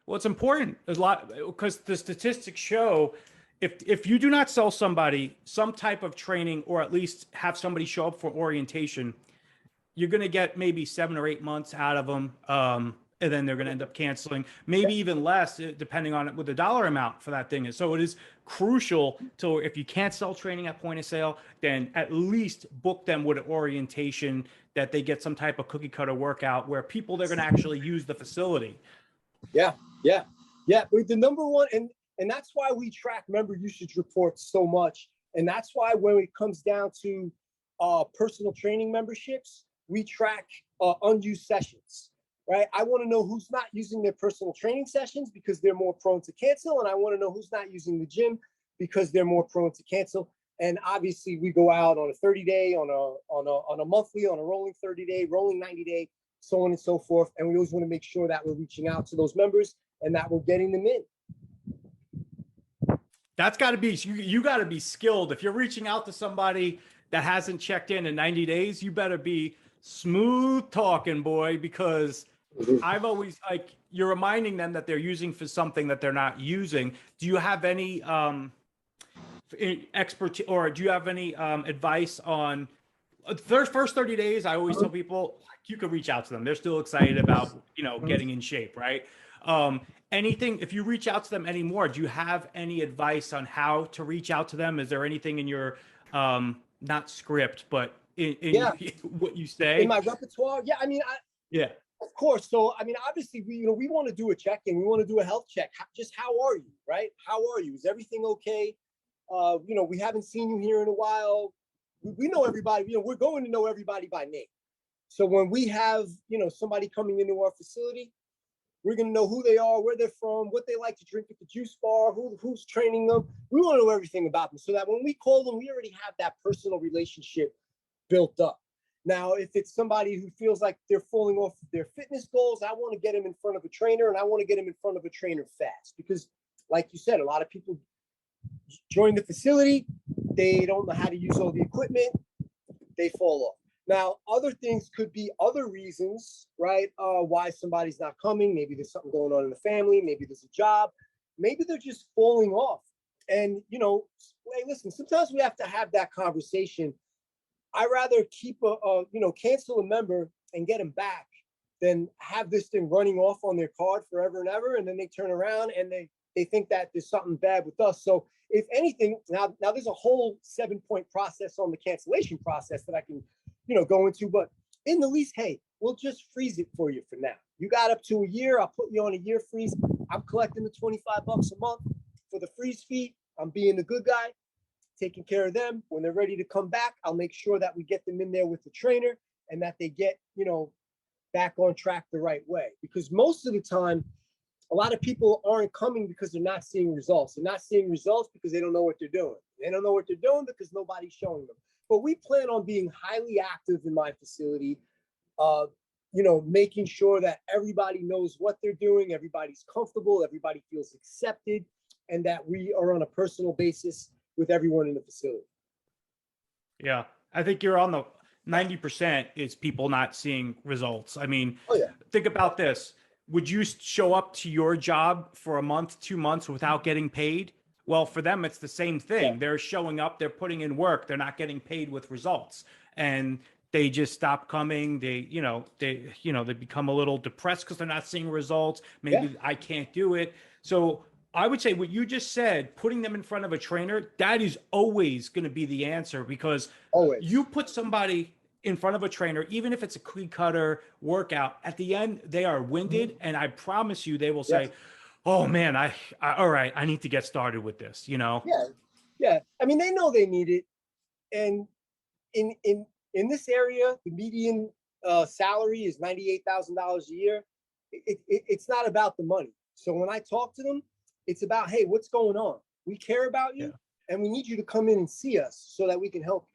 Well, it's important a lot because the statistics show if you do not sell somebody some type of training or at least have somebody show up for orientation, you're going to get maybe 7 or 8 months out of them. And then they're going to end up canceling, maybe even less, depending on what the dollar amount for that thing is. So it is crucial to, if you can't sell training at point of sale, then at least book them with an orientation that they get some type of cookie cutter workout where people they're going to actually use the facility. Yeah, yeah, yeah. The number one, and that's why we track member usage reports so much. And that's why when it comes down to personal training memberships, we track unused sessions. Right. I want to know who's not using their personal training sessions because they're more prone to cancel. And I want to know who's not using the gym because they're more prone to cancel. And obviously we go out on a 30-day, on a monthly, on a rolling 30-day, rolling 90-day, so on and so forth. And we always want to make sure that we're reaching out to those members and that we're getting them in. That's got to be, you got to be skilled. If you're reaching out to somebody that hasn't checked in 90 days, you better be smooth talking, boy, because I've always like you're reminding them that they're using for something that they're not using. Do you have any expertise or do you have any advice on their first 30 days? I always tell people you could reach out to them. They're still excited about, getting in shape, right? Anything, if you reach out to them anymore, do you have any advice on how to reach out to them? Is there anything in your not script, but in what you say? In my repertoire? Yeah, I mean, yeah. Of course. So, I mean, obviously, we want to do a check-in. We want to do a health check. Just how are you, right? How are you? Is everything okay? We haven't seen you here in a while. We know everybody. We're going to know everybody by name. So when we have, somebody coming into our facility, we're going to know who they are, where they're from, what they like to drink at the juice bar, who's training them. We want to know everything about them so that when we call them, we already have that personal relationship built up. Now, if it's somebody who feels like they're falling off their fitness goals, I want to get them in front of a trainer, and I want to get them in front of a trainer fast. Because, like you said, a lot of people join the facility, they don't know how to use all the equipment, they fall off. Now, other things could be other reasons, right? Why somebody's not coming. Maybe there's something going on in the family. Maybe there's a job. Maybe they're just falling off. And, hey, listen, sometimes we have to have that conversation. I'd rather keep cancel a member and get them back than have this thing running off on their card forever and ever. And then they turn around and they think that there's something bad with us. So if anything, now there's a whole 7-point process on the cancellation process that I can, go into, but in the least, hey, we'll just freeze it for you for now. You got up to a year. I'll put you on a year freeze. I'm collecting the $25 a month for the freeze fee. I'm being the good guy, taking care of them. When they're ready to come back, I'll make sure that we get them in there with the trainer and that they get, back on track the right way. Because most of the time, a lot of people aren't coming because they're not seeing results. They're not seeing results because they don't know what they're doing. They don't know what they're doing because nobody's showing them. But we plan on being highly active in my facility, making sure that everybody knows what they're doing, everybody's comfortable, everybody feels accepted, and that we are on a personal basis with everyone in the facility. Yeah, I think you're on the 90% is people not seeing results. I mean, Think about this. Would you show up to your job for a month, 2 months without getting paid? Well, for them, it's the same thing. Yeah. They're showing up, they're putting in work, they're not getting paid with results. And they just stop coming. They become a little depressed because they're not seeing results. Maybe I can't do it. So I would say what you just said, putting them in front of a trainer, that is always going to be the answer, because you put somebody in front of a trainer, even if it's a cookie cutter workout, at the end, they are winded. And I promise you, they will say, oh man, all right, I need to get started with this, Yeah. I mean, they know they need it. And in this area, the median salary is $98,000 a year. It's not about the money. So when I talk to them, it's about, hey, what's going on? We care about you, and we need you to come in and see us so that we can help